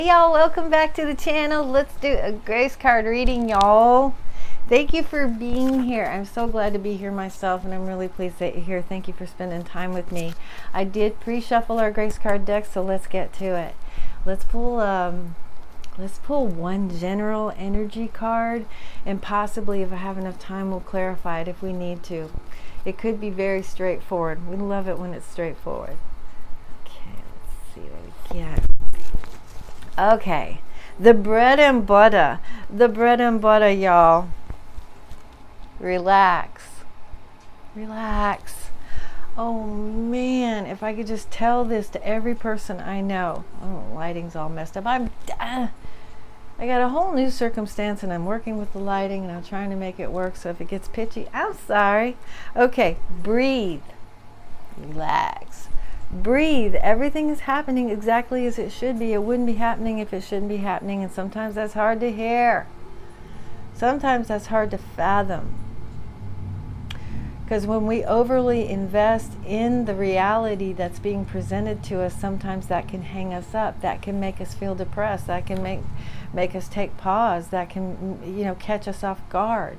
Hey y'all, welcome back to the channel. Let's do a grace card reading, y'all. Thank you for being here. I'm so glad to be here myself, and I'm really pleased that you're here. Thank you for spending time with me. I did pre-shuffle our grace card deck, so let's get to it. Let's pull one general energy card, and possibly, if I have enough time, we'll clarify it if we need to. It could be very straightforward. We love it when it's straightforward. Okay, let's see what we get. Okay, the bread and butter, y'all. Relax. Oh man, if I could just tell this to every person I know. Oh, lighting's all messed up. I got a whole new circumstance, and I'm working with the lighting, and I'm trying to make it work. So if it gets pitchy, I'm sorry. Okay, breathe. Relax. Breathe. Everything is happening exactly as it should be. It wouldn't be happening if it shouldn't be happening, and sometimes that's hard to hear. Sometimes that's hard to fathom. Because when we overly invest in the reality that's being presented to us, sometimes that can hang us up. That can make us feel depressed. That can make us take pause. That can, catch us off guard.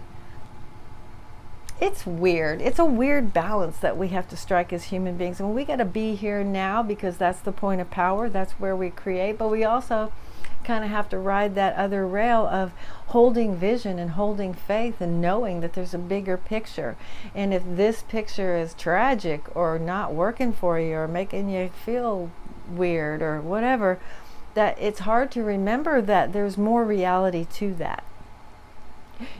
It's weird. It's a weird balance that we have to strike as human beings. And we got to be here now because that's the point of power. That's where we create. But we also kind of have to ride that other rail of holding vision and holding faith and knowing that there's a bigger picture. And if this picture is tragic or not working for you or making you feel weird or whatever, that it's hard to remember that there's more reality to that.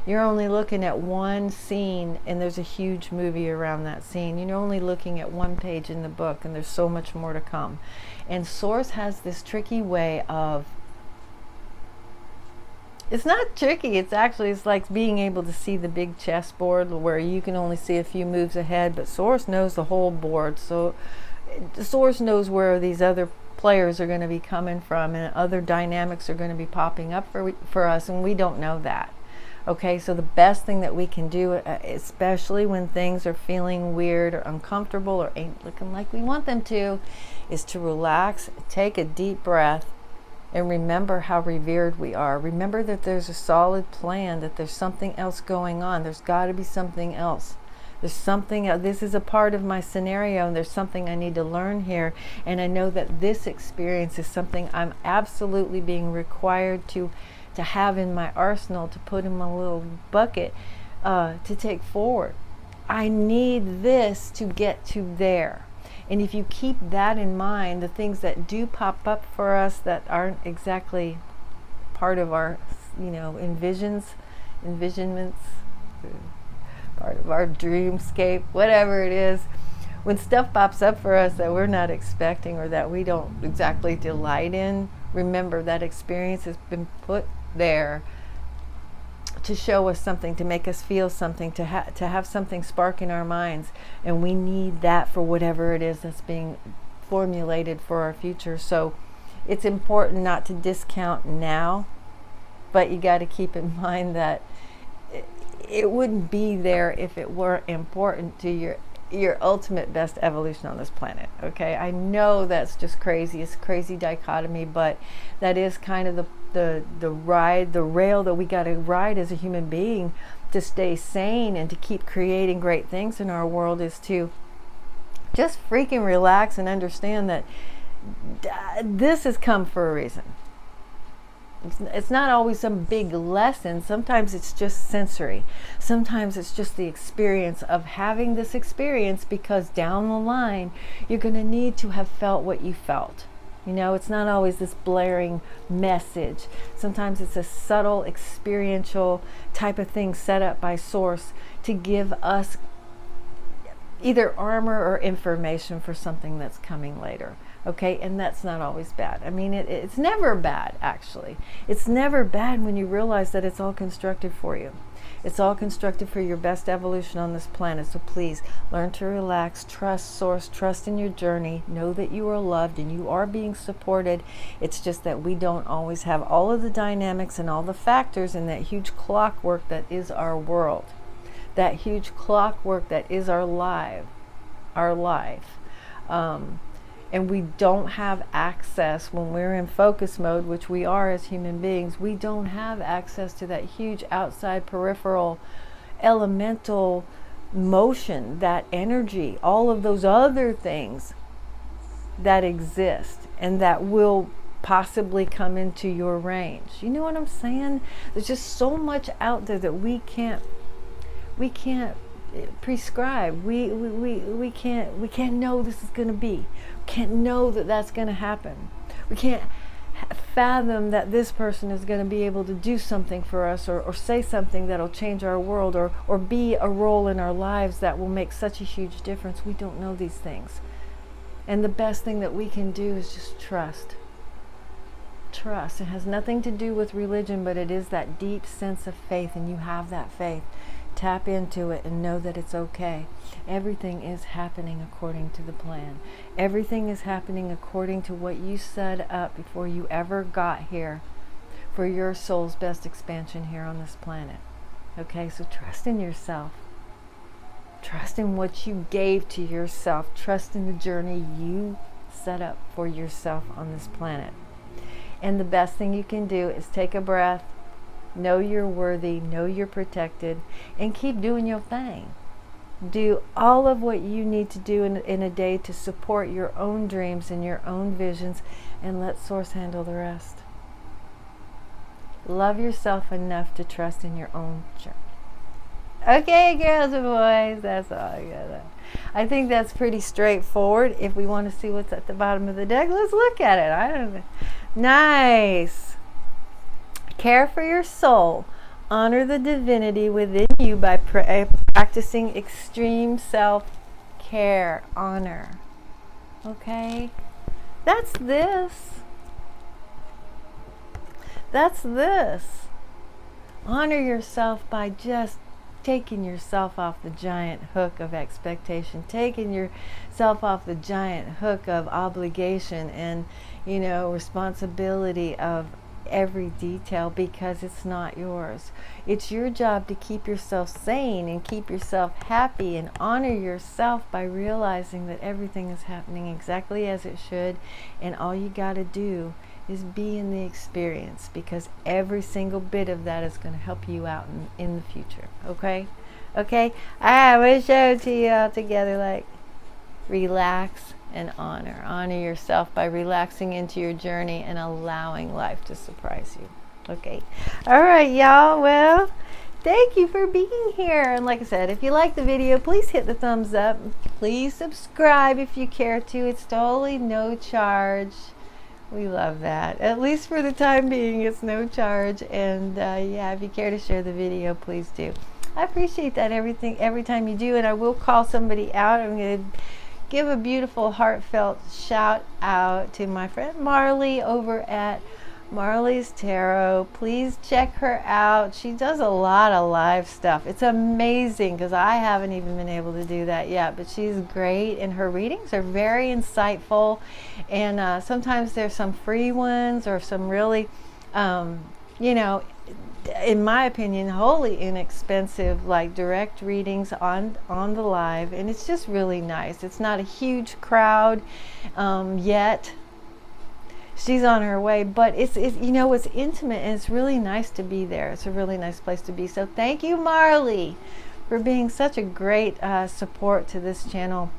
You're only looking at one scene, and there's a huge movie around that scene. You're only looking at one page in the book, and there's so much more to come. And Source has this tricky way of, it's not tricky, it's like being able to see the big chessboard where you can only see a few moves ahead, but Source knows the whole board. So Source knows where these other players are going to be coming from, and other dynamics are going to be popping up for us, and we don't know that. Okay, so the best thing that we can do, especially when things are feeling weird or uncomfortable or ain't looking like we want them to, is to relax, take a deep breath, and remember how revered we are. Remember that there's a solid plan, that there's something else going on. There's got to be something else. There's something, this is a part of my scenario, and there's something I need to learn here. And I know that this experience is something I'm absolutely being required to have in my arsenal, to put in my little bucket, to take forward. I need this to get to there. And if you keep that in mind, the things that do pop up for us that aren't exactly part of our, envisionments, part of our dreamscape, whatever it is, when stuff pops up for us that we're not expecting or that we don't exactly delight in, remember that experience has been put there to show us something, to make us feel something, to have something spark in our minds, and we need that for whatever it is that's being formulated for our future. So it's important not to discount now, but you got to keep in mind that it wouldn't be there if it weren't important to your ultimate best evolution on this planet. Okay, I know that's just crazy. It's a crazy dichotomy, but that is kind of the rail that we got to ride as a human being to stay sane and to keep creating great things in our world, is to just freaking relax and understand that this has come for a reason. It's not always some big lesson. Sometimes it's just sensory. Sometimes it's just the experience of having this experience, because down the line you're going to need to have felt what you felt. It's not always this blaring message. Sometimes it's a subtle experiential type of thing set up by Source to give us either armor or information for something that's coming later. Okay, and that's not always bad. I mean, it's never bad, actually. It's never bad when you realize that it's all constructed for you. It's all constructed for your best evolution on this planet. So please learn to relax, trust Source, trust in your journey, know that you are loved and you are being supported. It's just that we don't always have all of the dynamics and all the factors in that huge clockwork that is our world. That huge clockwork that is our life. And we don't have access when we're in focus mode, which we are as human beings. We don't have access to that huge outside peripheral elemental motion, that energy, all of those other things that exist and that will possibly come into your range. You know what I'm saying? There's just so much out there that we can't prescribe. We can't know this is going to be. We can't know that that's going to happen. We can't fathom that this person is going to be able to do something for us, or say something that'll change our world, or be a role in our lives that will make such a huge difference. We don't know these things. And the best thing that we can do is just trust. Trust. It has nothing to do with religion, but it is that deep sense of faith, and you have that faith. Tap into it and know that it's okay. Everything is happening according to the plan. Everything is happening according to what you set up before you ever got here for your soul's best expansion here on this planet. Okay, so trust in yourself. Trust in what you gave to yourself. Trust in the journey you set up for yourself on this planet. And the best thing you can do is take a breath, know you're worthy, know you're protected, and keep doing your thing. Do all of what you need to do in a day to support your own dreams and your own visions, and let Source handle the rest. Love yourself enough to trust in your own journey. Okay, girls and boys, that's all I got. I think that's pretty straightforward. If we want to see what's at the bottom of the deck, let's look at it. I don't know. Nice. Care for your soul. Honor the divinity within you by practicing extreme self-care. Honor. Okay? That's this. That's this. Honor yourself by just taking yourself off the giant hook of expectation, taking yourself off the giant hook of obligation and, responsibility of every detail, because it's not yours. It's your job to keep yourself sane and keep yourself happy and honor yourself by realizing that everything is happening exactly as it should, and all you got to do is be in the experience, because every single bit of that is going to help you out in the future. Okay? I will show it to you all together. Like, relax and honor. Honor yourself by relaxing into your journey and allowing life to surprise you. Okay? All right, y'all. Well, thank you for being here. And like I said, if you like the video, please hit the thumbs up. Please subscribe if you care to. It's totally no charge. We love that. At least for the time being, it's no charge. And if you care to share the video, please do. I appreciate that every time you do. And I will call somebody out. I'm going to give a beautiful, heartfelt shout out to my friend Marley over at Marley's Tarot. Please check her out. She does a lot of live stuff. It's amazing, because I haven't even been able to do that yet, but she's great, and her readings are very insightful. And sometimes there's some free ones, or some really in my opinion, wholly inexpensive, like direct readings on the live, and it's just really nice. It's not a huge crowd yet. She's on her way, but it's intimate, and it's really nice to be there. It's a really nice place to be. So thank you, Marley, for being such a great support to this channel.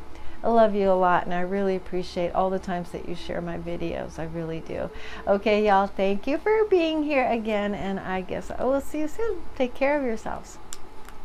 I love you a lot, and I really appreciate all the times that you share my videos. I really do. Okay, y'all, thank you for being here again, and I guess I will see you soon. Take care of yourselves.